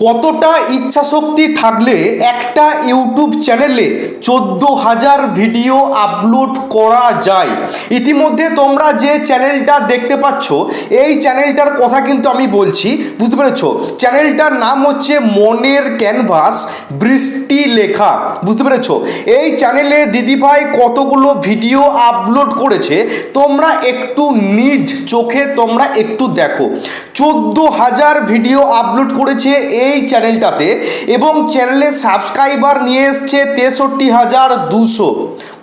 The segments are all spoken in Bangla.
কতটা ইচ্ছা শক্তি থাকলে একটা ইউটিউব চ্যানেলে 14,000 ভিডিও আপলোড করা যায়। ইতিমধ্যে তোমরা যে চ্যানেলটা দেখতে পাচ্ছ এই চ্যানেলটার কথা কিন্তু আমি বলছি, বুঝতে পেরেছো? চ্যানেলটার নাম হচ্ছে মনের ক্যানভাস বৃষ্টি লেখা, বুঝতে পেরেছো? এই চ্যানেলে দিদিভাই কতগুলো ভিডিও আপলোড করেছে তোমরা একটু নিজ চোখে তোমরা একটু দেখো। 14,000 ভিডিও আপলোড করেছে এই চ্যানেলটাতে এবং চ্যানেলে সাবস্ক্রাইবার নিয়ে এসছে 63,200।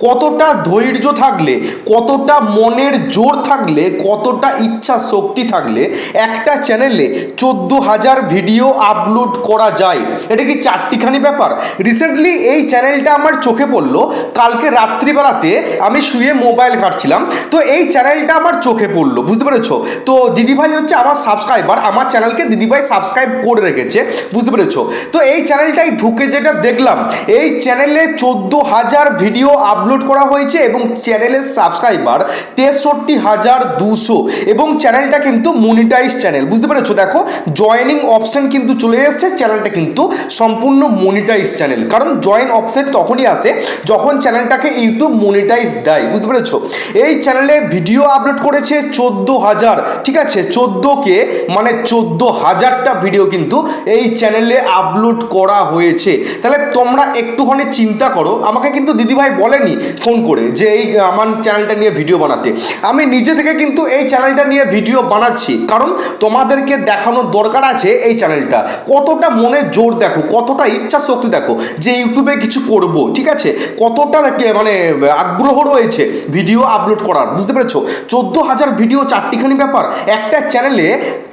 কতটা ধৈর্য থাকলে, কতটা মনের জোর থাকলে, কতটা ইচ্ছা শক্তি থাকলে একটা চ্যানেলে 14,000 ভিডিও আপলোড করা যায়। এটা কি চারটিখানি ব্যাপার? রিসেন্টলি এই চ্যানেলটা আমার চোখে পড়লো কালকে রাত্রিবেলাতে, আমি শুয়ে মোবাইল ঘাঁটছিলাম, তো এই চ্যানেলটা আমার চোখে পড়লো, বুঝতে পেরেছো? তো দিদিভাই হচ্ছে আমার সাবস্ক্রাইবার, আমার চ্যানেলকে দিদিভাই সাবস্ক্রাইব করে রেখেছে, বুঝতে পেরেছো? তো এই চ্যানেলটাই ঢুকে যেটা দেখলাম, এই চ্যানেলে 14,000 ভিডিও আপলোড করা হয়েছে এবং চ্যানেলের সাবস্ক্রাইবার 63,200 এবং চ্যানেলটা কিন্তু মনিটাইজ চ্যানেল, বুঝতে পেরেছো? দেখো জয়েনিং অপশন কিন্তু চলে এসেছে, চ্যানেলটা কিন্তু সম্পূর্ণ মনিটাইজ চ্যানেল। কারণ জয়েন অপশন তখনই আসে যখন চ্যানেলটাকে ইউটিউব মনিটাইজ দেয়, বুঝতে পেরেছো? এই চ্যানেলে ভিডিও আপলোড করেছে 14,000, ঠিক আছে? 14কে মানে 14,000টা ভিডিও কিন্তু এই চ্যানেলে আপলোড করা হয়েছে। তাহলে তোমরা একটুখানি চিন্তা করো। আমাকে কিন্তু দিদিভাই বলেনি ফোন করে যে এই আমার চ্যানেলটা নিয়ে ভিডিও বানাতে, আমি নিজে থেকে কিন্তু এই চ্যানেলটা নিয়ে ভিডিও বানাচ্ছি, কারণ তোমাদেরকে দেখানোর দরকার আছে এই চ্যানেলটা কতটা মনে জোর দেখো, কতটা ইচ্ছা শক্তি দেখো যে ইউটিউবে কিছু করব, ঠিক আছে? কতটা মানে আগ্রহ রয়েছে ভিডিও আপলোড করার, বুঝতে পেরেছো? 14,000 ভিডিও চারটিখানি ব্যাপার, একটা চ্যানেলে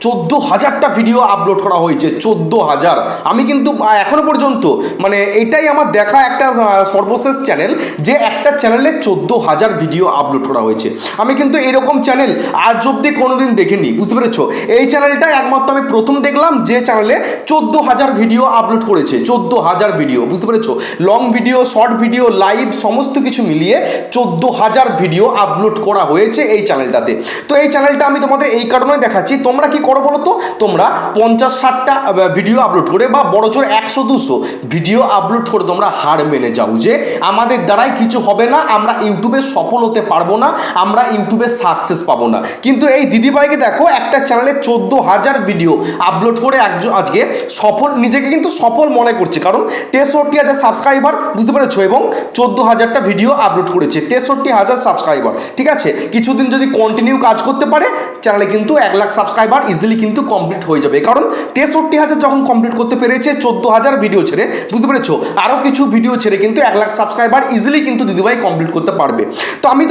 14,000টা ভিডিও আপলোড করা হয়েছে। 14,000, আমি কিন্তু এখনো পর্যন্ত মানে এটাই আমার দেখা একটা সর্বশেষ চ্যানেল যে একটা চ্যানেলে 14,000 ভিডিও আপলোড করা হয়েছে। আমি কিন্তু এরকম চ্যানেল আজ অব্দি কোনোদিন দেখিনি, বুঝতে পেরেছো? এই চ্যানেলটা একমাত্র আমি প্রথম দেখলাম যে চ্যানেলে 14,000 ভিডিও আপলোড করেছে। 14,000 ভিডিও, বুঝতে পেরেছো? Long video, short video, live সমস্ত কিছু মিলিয়ে 14,000 ভিডিও আপলোড করা হয়েছে এই চ্যানেলটাতে। তো এই চ্যানেলটা আমি তোমাদের এই কারণে দেখাচ্ছি। তোমরা কি করো বলো তো? তোমরা 50-60টা ভিডিও আপলোড করে বা বড় জোর 100-200 ভিডিও আপলোড করে তোমরা হার মেনে যাও যে আমাদের দ্বারাই কিছু হবে না, আমরা ইউটিউবে সফল হতে পারবো না, আমরা ইউটিউবে সাকসেস পাবো না। কিন্তু এই দিদিভাইকে দেখো একটা চ্যানেলে 14,000 ভিডিও আপলোড করে একজন আজকে সফল, নিজেকে কিন্তু সফল মনে করছে, কারণ 63,000 সাবস্ক্রাইবার, বুঝতে পেরেছো? এবং 14,000টা ভিডিও আপলোড করেছে, 63,000 সাবস্ক্রাইবার, ঠিক আছে? কিছুদিন যদি কন্টিনিউ কাজ করতে পারে চ্যানেলে কিন্তু 1 লাখ সাবস্ক্রাইবার ইজিলি কিন্তু কমপ্লিট হয়ে যাবে। কারণ 63,000 যখন কমপ্লিট করতে পেরেছে 14,000 ভিডিও ছেড়ে, বুঝতে পেরেছো? আরও কিছু ভিডিও ছেড়ে কিন্তু 1 লাখ সাবস্ক্রাইবার ইজিলি কিন্তু দিদিভাই কমপ্লিট করতে পারবে। তো আমি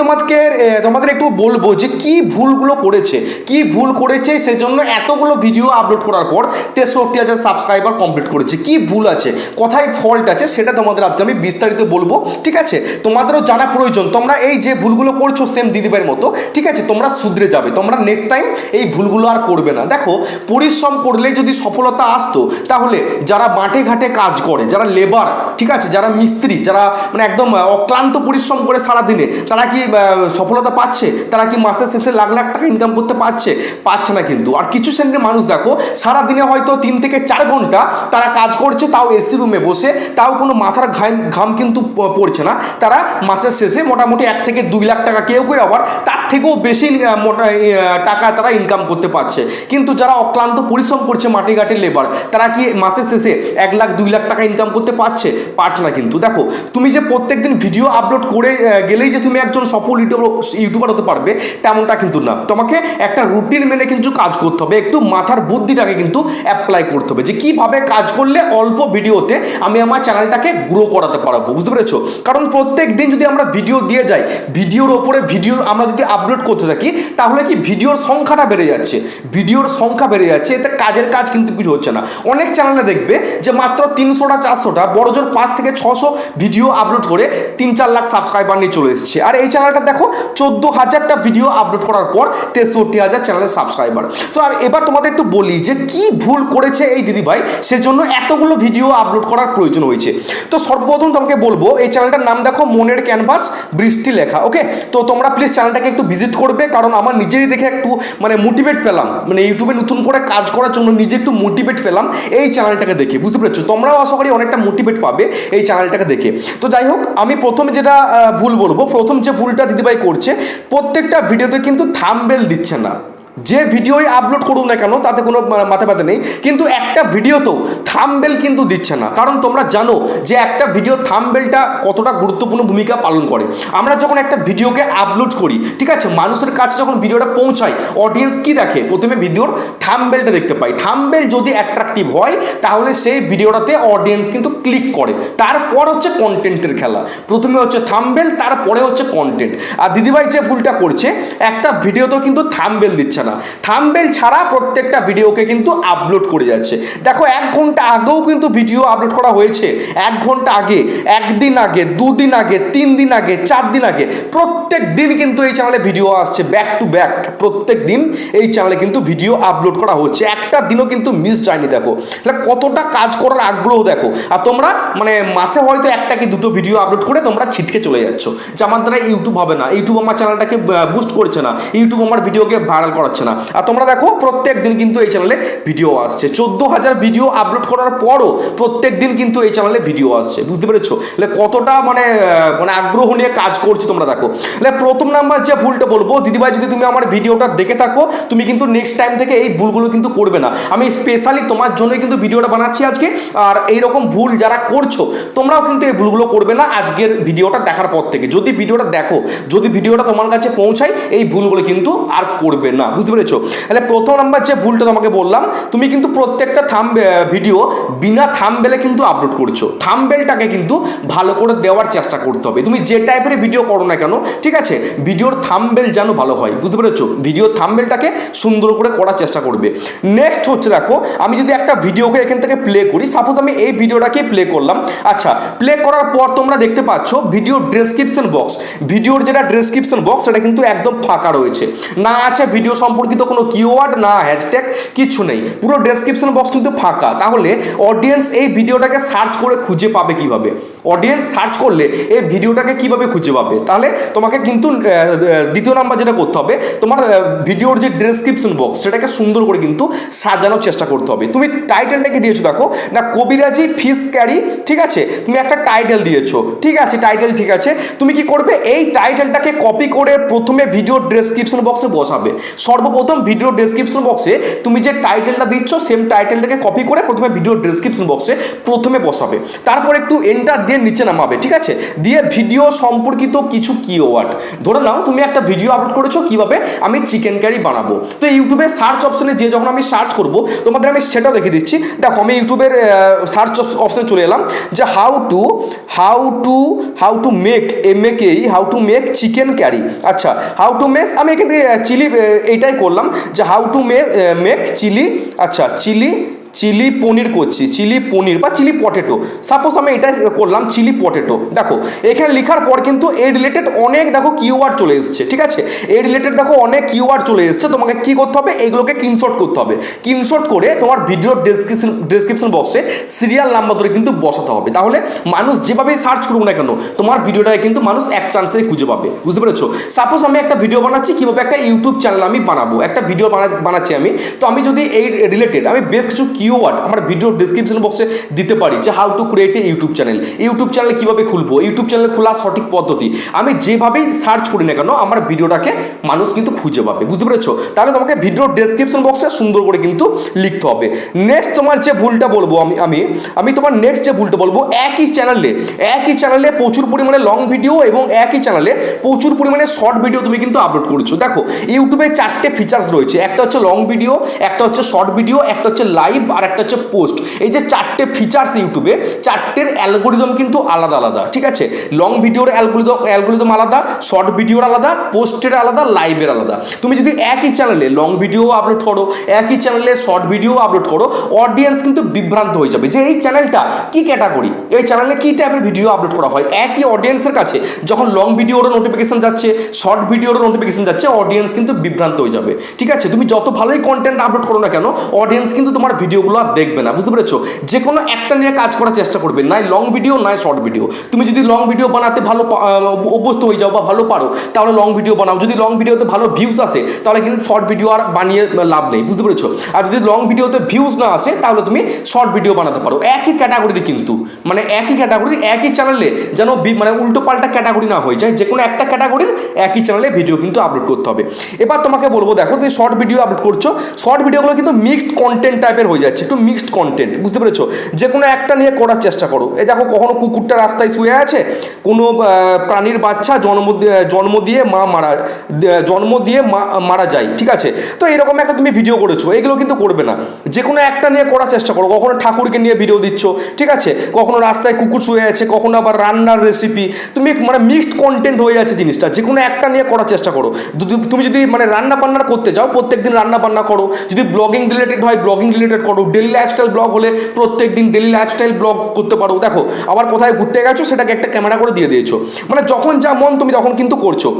তোমাদের একটু বলবো যে কি ভুলগুলো করেছে, কি ভুল করেছে সেজন্য এতগুলো ভিডিও আপলোড করার পর 63,000 সাবস্ক্রাইবার কমপ্লিট করেছে। কি ভুল আছে, কোথায় ফল্ট আছে সেটা তোমাদের আজকে আমি বিস্তারিত বলবো, ঠিক আছে? তোমাদেরও জানা প্রয়োজন, তোমরা এই যে ভুলগুলো করছো সেম দিদিভাইয়ের মতো, ঠিক আছে? তোমরা শুধরে যাবে, তোমরা নেক্সট টাইম এই ভুলগুলো আর করবে না। দেখো পরিশ্রম করলেই যদি সফলতা আসতো, তাহলে যারা মাঠে ঘাটে কাজ করে, যারা লেবার, ঠিক আছে, যারা মিস্ত্রি, যারা মানে একদম অক্লান্ত পরিশ্রম করে সারাদিনে, তারা কি সফলতা পাচ্ছে? তারা কি মাসের শেষে লাখ লাখ টাকা ইনকাম করতে পারছে? পাচ্ছে না কিন্তু। আর কিছু শ্রেণীর মানুষ দেখো সারাদিনে হয়তো 3 থেকে 4 ঘন্টা তারা কাজ করছে, তাও এসি রুমে বসে, তাও কোনো মাথার ঘাম কিন্তু পড়ছে না। তারা মাসের শেষে মোটামুটি 1 থেকে 2 লাখ টাকা, কেউ কেউ আবার তার থেকেও বেশি টাকা তারা ইনকাম করতে পারছে। কিন্তু যারা অক্লান্ত পরিশ্রম করছে মাঠে ঘাটে লেবার, তারা কি মাসের শেষে 1 লাখ 2 লাখ টাকা ইনকাম করতে পারছে? পারছে না কিন্তু। দেখো তুমি যে প্রত্যেকদিন ভিডিও আপলোড করে গেলেই যে তুমি একজন সফল ইউটিউবার হতে পারবে তেমনটা কিন্তু না। তোমাকে একটা রুটিন মেনে কিন্তু কাজ করতে হবে, একটু মাথার বুদ্ধিটাকে কিন্তু অ্যাপ্লাই করতে হবে যে কিভাবে কাজ করলে অল্প ভিডিওতে আমি আমার চ্যানেলটাকে গ্রো করাতে পারবো, বুঝতে পেরেছো? কারণ প্রত্যেক দিন যদি আমরা ভিডিও দিয়ে যাই, ভিডিওর ওপরে ভিডিও আমরা যদি আপলোড করতে থাকি, তাহলে কি ভিডিওর সংখ্যাটা বেড়ে যাচ্ছে, ভিডিওর সংখ্যা বেড়ে যাচ্ছে, এতে কাজের কাজ কিন্তু কিছু হচ্ছে না। অনেক চ্যানেলে দেখবে যে মাত্র 300টা 400টা বড় জোর 5 থেকে 600 ভিডিও আপলোড করে 3-4 লাখ সাবস্ক্রাইবার নিয়ে চলে এসেছে। আর এই চ্যানেলটা দেখো 14,000টা ভিডিও আপলোড করার পর 63,000 চ্যানেলের সাবস্ক্রাইবার। তো এবার তোমাদের একটু বলি যে কি ভুল করেছে এই দিদিভাই, সেজন্য এতগুলো ভিডিও আপলোড করার প্রয়োজন হয়েছে। তো সর্বপ্রথম তোমাকে বলবো এই চ্যানেলটার নাম দেখো মনের ক্যানভাস বৃষ্টি লেখা, ওকে? তো তোমরা প্লিজ চ্যানেলটাকে একটু ভিজিট করবে, কারণ আমার নিজেই দেখে একটু মানে মোটিভেট পেলাম, মানে ইউটিউবে নতুন করে কাজ করার জন্য নিজে একটু মোটিভেট পেলাম গেলাম এই চ্যানেলটাকে দেখে, বুঝতে পেরেছো? তোমরাও আশা করি অনেকটা মোটিভেট পাবে এই চ্যানেলটাকে দেখে। তো যাই হোক, আমি প্রথমে যেটা ভুল বলবো, প্রথম যে ভুলটা দিদিভাই করছে, প্রত্যেকটা ভিডিওতে কিন্তু থাম্বনেল দিচ্ছে না। যে ভিডিওই আপলোড করুক না কেন তাতে কোনো মাথা ব্যথা নেই, কিন্তু একটা ভিডিওতেও থাম্বনেল কিন্তু দিচ্ছে না। কারণ তোমরা জানো যে একটা ভিডিও থাম্বনেলটা কতটা গুরুত্বপূর্ণ ভূমিকা পালন করে। আমরা যখন একটা ভিডিওকে আপলোড করি, ঠিক আছে, মানুষের কাছে যখন ভিডিওটা পৌঁছায়, অডিয়েন্স কি দেখে? প্রথমে ভিডিওর থাম্বনেলটা দেখতে পাই। থাম্বনেল যদি অ্যাট্রাকটিভ হয় তাহলে সেই ভিডিওটাতে অডিয়েন্স কিন্তু ক্লিক করে। তারপর হচ্ছে কন্টেন্টের খেলা। প্রথমে হচ্ছে থাম্বনেল, তারপরে হচ্ছে কন্টেন্ট। আর দিদিভাই যে ভুলটা করছে, একটা ভিডিওতেও কিন্তু থাম্বনেল দিচ্ছে না। থাম্বনেল ছাড়া প্রত্যেকটা ভিডিওকে কিন্তু আপলোড করে যাচ্ছে। দেখো 1 ঘন্টা আগেও কিন্তু ভিডিও আপলোড করা হয়েছে, 1 ঘন্টা আগে, 1 দিন আগে, 2 দিন আগে, 3 দিন আগে, 4 দিন আগে, প্রত্যেক দিন কিন্তু এই চ্যানেলে ভিডিও আসছে, ব্যাক টু ব্যাক প্রত্যেক দিন এই চ্যানেলে কিন্তু ভিডিও আপলোড করা হচ্ছে। একটা দিনও কিন্তু মিস যায়নি। দেখো তাহলে কতটা কাজ করার আগ্রহ দেখো। আর তোমরা মানে মাসে হয়তো 1টা কি 2টো ভিডিও আপলোড করে তোমরা ছিটকে চলে যাচ্ছ যে আমার দ্বারা ইউটিউব হবে না, ইউটিউব আমার চ্যানেলটাকে বুস্ট করছে না, ইউটিউব আমার ভিডিওকে ভাইরাল করাচ্ছে না। আর তোমরা দেখো প্রত্যেক দিন কিন্তু এই চ্যানেলে ভিডিও আসছে। 14,000 ভিডিও আপলোড করার পরও প্রত্যেক দিন কিন্তু এই চ্যানেলে ভিডিও আসছে, বুঝতে পেরেছো? তাহলে কতটা মানে আগ্রহ নিয়ে কাজ করছি তোমরা দেখো। তাহলে প্রথম নাম্বার যে ভুলটা বলবো, দিদিভাই যদি তুমি আমার ভিডিওটা দেখে থাকো, তুমি কিন্তু নেক্সট টাইম থেকে এই ভুলগুলো কিন্তু করবে না। আমি স্পেশালি তোমার জন্যই কিন্তু ভিডিওটা বানাচ্ছি আজকে। আর এইরকম ভুল যারা করছো তোমরাও কিন্তু এই ভুলগুলো করবে না আজকের ভিডিওটা দেখার পর থেকে। যদি ভিডিওটা দেখো, যদি ভিডিওটা তোমার কাছে পৌঁছায়, এই ভুলগুলো কিন্তু আর করবে না, বুঝতে পেরেছো? তাহলে প্রথম নাম্বার যে ভুলটা তোমাকে বললাম, তুমি কিন্তু প্রত্যেকটা ভিডিও বিনা থাম্বনেলে কিন্তু আপলোড করছো। থাম্বনেলটাকে কিন্তু ভালো করে দেওয়ার চেষ্টা করতে হবে। তুমি যে টাইপের ভিডিও করো না কেন, ঠিক আছে, ভিডিওর থাম্বনেল যেন ভালো হয়, বুঝতে পেরেছো? ভিডিওর থাম্বনেলটাকে সুন্দর করে করার চেষ্টা করবে। নেক্সট হচ্ছে দেখো, আমি যদি একটা ভিডিওকে এখান থেকে প্লে করি, সাপোজ আমি এই ভিডিওটাকে প্লে করলাম। আচ্ছা, প্লে করার পর তোমরা দেখতে পাচ্ছ ভিডিওর ডেসক্রিপশন বক্স, ভিডিওর যেটা ডেসক্রিপশন বক্স সেটা কিন্তু একদম ফাঁকা রয়েছে। না আছে ভিডিও সম্পর্কিত কোনো কিওয়ার্ড, না হ্যাশট্যাগ, কিছু নেই। পুরো ডেসক্রিপশন বক্স কিন্তু ফাঁকা। তাহলে অডিয়েন্স এই ভিডিওটাকে সার্চ করে খুঁজে পাবে কিভাবে? অডিয়েন্স সার্চ করলে এই ভিডিওটাকে কিভাবে খুঁজে পাবে? তাহলে তোমাকে কিন্তু দ্বিতীয় নাম্বার যেটা করতে হবে, তোমার ভিডিওর যে ডেসক্রিপশন বক্স সেটাকে সুন্দর করে কিন্তু সাজানোর চেষ্টা করতে হবে। তুমি টাইটেলটাকে দিয়েছো দেখো না, কবিরাজি ফিশ ক্যারি, ঠিক আছে, তুমি একটা টাইটেল দিয়েছো, ঠিক আছে, টাইটেল ঠিক আছে। তুমি কি করবে? এই টাইটেলটাকে কপি করে প্রথমে ভিডিওর ডেসক্রিপশন বক্সে বসাবে। সর্বপ্রথম ভিডিওর ডেসক্রিপশন বক্সে তুমি যে টাইটেলটা দিচ্ছ সেম টাইটেলটাকে কপি করে প্রথমে ভিডিওর ডেসক্রিপশন বক্সে প্রথমে বসাবে। তারপর একটু এন্টার দিয়ে নিচে নামাবে, ঠিক আছে, দিয়ে ভিডিও সম্পর্কিত কিছু কিওয়ার্ড, ধরে নাও তুমি একটা ভিডিও আপলোড করেছো কিভাবে আমি চিকেন কারি বানাবো। তো ইউটিউবে সার্চ অপশনে যে যখন আমি সার্চ করব তোমাদের আমি সেটাও দেখে দিচ্ছি। দেখো আমি ইউটিউবের সার্চ অপশনে চলে এলাম যে how to make how to make chicken curry. আচ্ছা, হাউ টু মেক, আমি এখান থেকে চিলি এইটাই করলাম যে হাউ টু মেক চিলি। আচ্ছা, চিলি পনির করছি, চিলি পনির বা চিলি পটেটো, সাপোজ আমি এটা করলাম চিলি পটেটো। দেখো এখানে লেখার পর কিন্তু এই রিলেটেড অনেক দেখো কিওয়ার্ড চলে এসছে, ঠিক আছে, এই রিলেটেড দেখো অনেক কিওয়ার্ড চলে এসছে। তোমাকে কি করতে হবে? এইগুলোকে স্ক্রিনশট করতে হবে। স্ক্রিনশট করে তোমার ভিডিওর ডেসক্রিপশন বক্সে সিরিয়াল নাম্বার ধরে কিন্তু বসাতে হবে। তাহলে মানুষ যেভাবেই সার্চ করুক না কেন তোমার ভিডিওটাকে কিন্তু মানুষ এক চান্সেই খুঁজে পাবে, বুঝতে পেরেছো? সাপোজ আমি একটা ভিডিও বানাচ্ছি কিভাবে একটা ইউটিউব চ্যানেল আমি বানাবো, একটা ভিডিও বানাচ্ছি আমি। তো আমি যদি এই রিলেটেড আমি বেশ কিছু কিওয়ার্ড আমার ভিডিও ডেসক্রিপশন বক্সে দিতে পারি যে how to create a YouTube channel, YouTube channel কিভাবে খুলবো, ইউটিউব চ্যানেল খোলার সঠিক পদ্ধতি, আমি যেভাবেই সার্চ করি না কেন আমার ভিডিওটাকে মানুষ কিন্তু খুঁজে পাবে, বুঝতে পেরেছো? তাহলে তোমাকে ভিডিওর ডেসক্রিপশন বক্সে সুন্দর করে কিন্তু লিখতে হবে। নেক্সট তোমার যে ভুলটা বলবো আমি তোমার নেক্সট যে ভুলটা বলবো, একই চ্যানেলে প্রচুর পরিমাণে লং ভিডিও এবং একই চ্যানেলে প্রচুর পরিমাণে শর্ট ভিডিও তুমি কিন্তু আপলোড করছো। দেখো ইউটিউবে 4টে ফিচার্স রয়েছে, একটা হচ্ছে লং ভিডিও, একটা হচ্ছে শর্ট ভিডিও, একটা হচ্ছে লাইভ, আর একটা হচ্ছে পোস্ট। এই যে 4টে ফিচার্স ইউটিউবে, 4টের অ্যালগোরিদম কিন্তু আলাদা আলাদা, ঠিক আছে, লং ভিডিওর অ্যালগোরিদম আলাদা, শর্ট ভিডিওর আলাদা, পোস্টের আলাদা, লাইভের আলাদা। তুমি যদি একই চ্যানেলে লং ভিডিও আপলোড করো, একই চ্যানেলে শর্ট ভিডিও আপলোড করো, অডিয়েন্স কিন্তু বিভ্রান্ত হয়ে যাবে যে এই চ্যানেলটা কি ক্যাটাগরি, এই চ্যানেলে কি টাইপের ভিডিও আপলোড করা হয়। একই অডিয়েন্সের কাছে যখন লং ভিডিওরও নোটিফিকেশন যাচ্ছে, শর্ট ভিডিওরও নোটিফিকেশন যাচ্ছে, অডিয়েন্স কিন্তু বিভ্রান্ত হয়ে যাবে, ঠিক আছে। তুমি যত ভালোই কন্টেন্ট আপলোড করো না কেন অডিয়েন্স কিন্তু তোমার ভিডিও ভিডিওগুলো আর দেখবে না, বুঝতে পেরেছো? যে কোনো একটা নিয়ে কাজ করার চেষ্টা করবে, নয় লং ভিডিও নয় শর্ট ভিডিও। তুমি যদি লং ভিডিও বানাতে ভালো অভ্যস্ত হয়ে যাও বা ভালো পারো তাহলে লং ভিডিও বানাও। যদি লং ভিডিওতে ভালো ভিউজ আসে তাহলে কিন্তু শর্ট ভিডিও আর বানিয়ে লাভ নেই, বুঝতে পেরেছো? আর যদি লং ভিডিওতে ভিউজ না আসে তাহলে তুমি শর্ট ভিডিও বানাতে পারো। একই ক্যাটাগরির কিন্তু, মানে একই ক্যাটাগরির একই চ্যানেলে যেন মানে উল্টো পাল্টা ক্যাটাগরি না হয়ে যায়, যে কোনো একটা ক্যাটাগরির একই চ্যানেলে ভিডিও কিন্তু আপলোড করতে হবে। এবার তোমাকে বলবো, দেখো তুমি শর্ট ভিডিও আপলোড করছো, শর্ট ভিডিওগুলো কিন্তু মিক্সড কন্টেন্ট টাইপের হয়ে যাচ্ছে, একটু মিক্সড কন্টেন্ট, বুঝতে পেরেছো? যে কোনো একটা নিয়ে করার চেষ্টা করো। এই দেখো, কখনো কুকুরটা রাস্তায় শুয়ে আছে, কোনো প্রাণীর বাচ্চা জন্ম দিয়ে মারা যায়, ঠিক আছে? তো এরকম একটা তুমি ভিডিও করেছো, এগুলো কিন্তু করবে না। যে কোনো একটা নিয়ে করার চেষ্টা করো। কখনো ঠাকুরকে নিয়ে ভিডিও দিচ্ছ, ঠিক আছে, কখনো রাস্তায় কুকুর শুয়ে আছে, কখনো আবার রান্নার রেসিপি, তুমি মানে মিক্সড কন্টেন্ট হয়ে যাচ্ছে জিনিসটা। যে কোনো একটা নিয়ে করার চেষ্টা করো। তুমি যদি মানে রান্না বান্নার করতে চাও, প্রত্যেকদিন রান্না বান্না করো। যদি ব্লগিং রিলেটেড হয় ব্লগিং রিলেটেড করো। ডেলি লাইফস্টাইল ব্লগ হলে প্রত্যেকদিন ডেলি লাইফস্টাইল ব্লগ করতে পারো। দেখো, আবার কোথায় ঘুরতে গেছো সেটাকে একটা ক্যামেরা করে দিয়ে দিয়েছো, মানে যখন যা মন তুমি তখন কিন্তু করছো,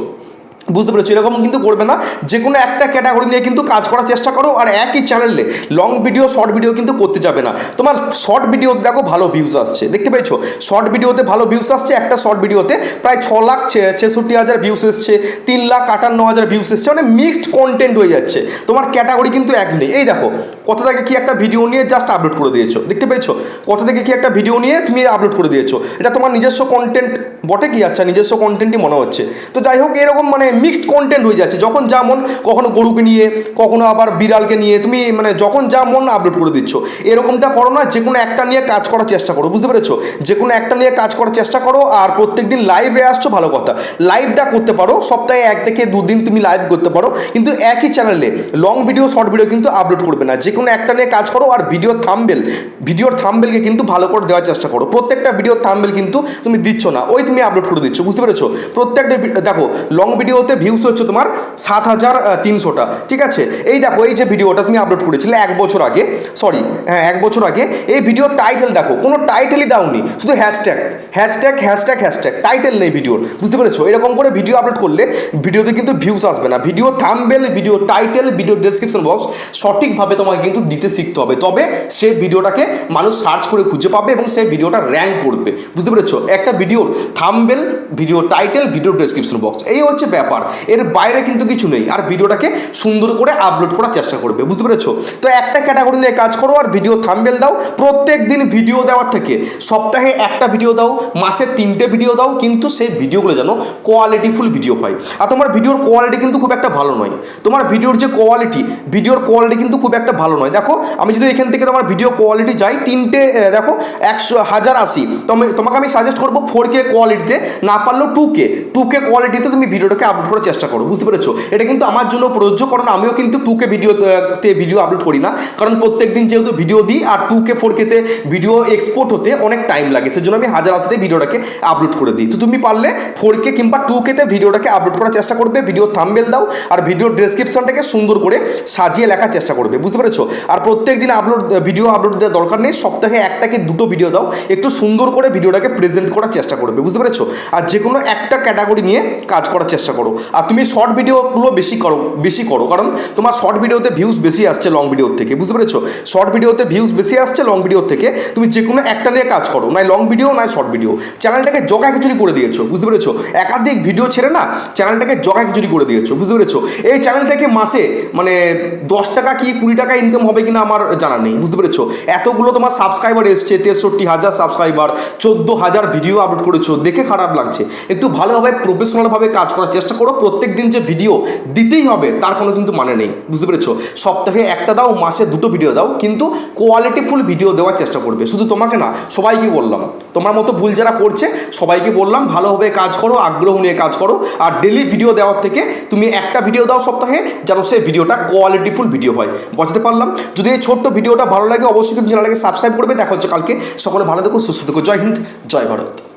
বুঝতে পেরেছো? এরকম কিন্তু করবে না। যে কোনো একটা ক্যাটাগরি নিয়ে কিন্তু কাজ করার চেষ্টা করো। আর একই চ্যানেলে লং ভিডিও শর্ট ভিডিও কিন্তু করতে যাবে না। তোমার শর্ট ভিডিও দেখো ভালো ভিউজ আসছে, দেখতে পেয়েছো? শর্ট ভিডিওতে ভালো ভিউজ আসছে। একটা শর্ট ভিডিওতে প্রায় 6,66,000 ভিউজ এসছে, 3,58,000 ভিউজ এসছে, মানে মিক্সড কন্টেন্ট হয়ে যাচ্ছে। তোমার ক্যাটাগরি কিন্তু এক নেই। এই দেখো, কোথা থেকে কি একটা ভিডিও নিয়ে জাস্ট আপলোড করে দিয়েছো, দেখতে পেয়েছো? কোথা থেকে কি একটা ভিডিও নিয়ে তুমি আপলোড করে দিয়েছো। এটা তোমার নিজস্ব কন্টেন্ট বটে কি? আচ্ছা, নিজস্ব কন্টেন্টই মনে হচ্ছে। তো যাই হোক, এরকম মানে মিক্সড কন্টেন্ট হয়ে যাচ্ছে। যখন যা মন, কখনো গরুকে নিয়ে, কখনো আবার বিড়ালকে নিয়ে, তুমি মানে যখন যা মন আপলোড করে দিচ্ছ। এরকমটা করো না। যে কোনো একটা নিয়ে কাজ করার চেষ্টা করো, বুঝতে পেরেছো? যে কোনো একটা নিয়ে কাজ করার চেষ্টা করো। আর প্রত্যেকদিন লাইভে আসছো, ভালো কথা, লাইভটা করতে পারো। সপ্তাহে 1 থেকে 2 দিন তুমি লাইভ করতে পারো, কিন্তু একই চ্যানেলে লং ভিডিও শর্ট ভিডিও কিন্তু আপলোড করবে না। যে কোনো একটা নিয়ে কাজ করো। আর ভিডিওর থাম্বনেলকে কিন্তু ভালো করে দেওয়ার চেষ্টা করো। প্রত্যেকটা ভিডিওর থাম্বনেল কিন্তু তুমি দিচ্ছ না, ওই তুমি আপলোড করে দিচ্ছ, বুঝতে পেরেছো? প্রত্যেকটা দেখো, লং ভিডিওতে ভিউজ হচ্ছে তোমার 7,300টা, ঠিক আছে? এই দেখো, এই যে ভিডিওটা তুমি আপলোড করেছিলে 1 বছর আগে, সরি হ্যাঁ 1 বছর আগে, এই ভিডিওর টাইটেল দেখো, কোনো টাইটেলই দাওনি, শুধু হ্যাশট্যাগ টাইটেল নেই ভিডিওর, বুঝতে পেরেছো? এরকম করে ভিডিও আপলোড করলে ভিডিওতে কিন্তু ভিউজ আসবে না। Video thumbnail, video title, video description box সঠিকভাবে তোমাকে কিন্তু দিতে শিখতে হবে, তবে সে ভিডিওটাকে মানুষ সার্চ করে খুঁজে পাবে এবং সে ভিডিওটা র্যাঙ্ক করবে, বুঝতে পেরেছো? একটা ভিডিওর thumbnail, video title, video description box, এই হচ্ছে ব্যাপার। এর বাইরে কিন্তু কিছু নেই। আর ভিডিওটাকে সুন্দর করে আপলোড করার চেষ্টা করবে, বুঝতে পেরেছো? তো একটা ক্যাটাগরি নিয়ে কাজ করো। আর ভিডিও থাম্বনেল দাও। প্রত্যেক দিন ভিডিও দেওয়ার থেকে সপ্তাহে একটা ভিডিও দাও, মাসে 3টে ভিডিও দাও, কিন্তু সেই ভিডিওগুলো যেন কোয়ালিটিফুল ভিডিও হয়। আর তোমার ভিডিওর কোয়ালিটি কিন্তু খুব একটা ভালো নয়। তোমার ভিডিওর যে কোয়ালিটি, ভিডিওর কোয়ালিটি কিন্তু খুব একটা ভালো নয়। দেখো, আমি যদি এখান থেকে তোমার ভিডিও কোয়ালিটি যাই 3টে, দেখো 1080, তোমাকে আমি সাজেস্ট করবো 4K কোয়ালিটিতে, না পারলেও 2K কোয়ালিটিতে তুমি ভিডিওটাকে আপলোড করার চেষ্টা করো, বুঝতে পেরেছো? এটা কিন্তু আমার জন্য প্রযোজ্য, কারণ আমিও কিন্তু 2K ভিডিও আপলোড করি না, কারণ প্রত্যেক দিন যেহেতু ভিডিও দিই। আর 2K 4Kতে ভিডিও এক্সপোর্ট হতে অনেক টাইম লাগে, সেজন্য আমি 1080তে ভিডিওটাকে আপলোড করে দিই। তো তুমি পারলে 4K কিংবা 2Kতে ভিডিওটাকে আপলোড করার চেষ্টা করবে। ভিডিও থাম্বনেল দাও আর ভিডিও ডেসক্রিপশনটাকে সুন্দর করে সাজিয়ে লেখার চেষ্টা করবে, বুঝতে পেরেছো? আর প্রত্যেক দিন ভিডিও আপলোড দেওয়ার দরকার নেই, সপ্তাহে 1 থেকে 2টো ভিডিও দাও, একটু সুন্দর করে ভিডিওটাকে প্রেজেন্ট করার চেষ্টা করবে, বুঝতে পেরেছো? আর যে কোনো একটা ক্যাটাগরি নিয়ে কাজ করার চেষ্টা করো। আর তুমি শর্ট ভিডিওগুলো বেশি করো, কারণ তোমার শর্ট ভিডিওতে ভিউজ বেশি আসছে লং ভিডিওর থেকে, বুঝতে পেরেছো? শর্ট ভিডিওতে ভিউজ বেশি আসছে লং ভিডিওর থেকে। তুমি যে কোনো একটা নিয়ে কাজ করো, নয় লং ভিডিও নয় শর্ট ভিডিও। চ্যানেলটাকে জগা খিচুড়ি করে দিয়েছো, বুঝতে পেরেছো? একাধিক ভিডিও ছেড়ে না চ্যানেলটাকে জগা খিচুড়ি করে দিয়েছো, বুঝতে পেরেছো? এই চ্যানেল থেকে মাসে মানে 10 টাকা কি 20 টাকা ইনকাম হবে কিনা আমার জানা নেই, বুঝতে পেরেছো? এতগুলো তোমার সাবস্ক্রাইবার এসছে, 63,000 সাবস্ক্রাইবার, 14,000 ভিডিও আপলোড করেছো, দেখে খারাপ লাগছে। একটু ভালোভাবে প্রফেশনালভাবে কাজ করার চেষ্টা করো। প্রত্যেক দিন যে ভিডিও দিতেই হবে তার কোনো কিন্তু মানে নেই, বুঝতে পেরেছো? সপ্তাহে একটা দাও, মাসে 2টো ভিডিও দাও, কিন্তু কোয়ালিটিফুল ভিডিও দেওয়ার চেষ্টা করবে। শুধু তোমাকে না, সবাইকে বললাম, তোমার মতো ভুল যারা করছে সবাইকে বললাম, ভালোভাবে কাজ করো, আগ্রহ নিয়ে কাজ করো। আর ডেলি ভিডিও দেওয়ার থেকে তুমি একটা ভিডিও দাও সপ্তাহে, যেন সেই ভিডিওটা কোয়ালিটিফুল ভিডিও হয়। বোঝাতে পারলাম? যদি এই ছোট্ট ভিডিওটা ভালো লাগে অবশ্যই কিন্তু চ্যানেলটাকে সাবস্ক্রাইব করবে। দেখা হচ্ছে কালকে। সকলে ভালো থেকো, সুস্থ থেকো। জয় হিন্দ, জয় ভারত।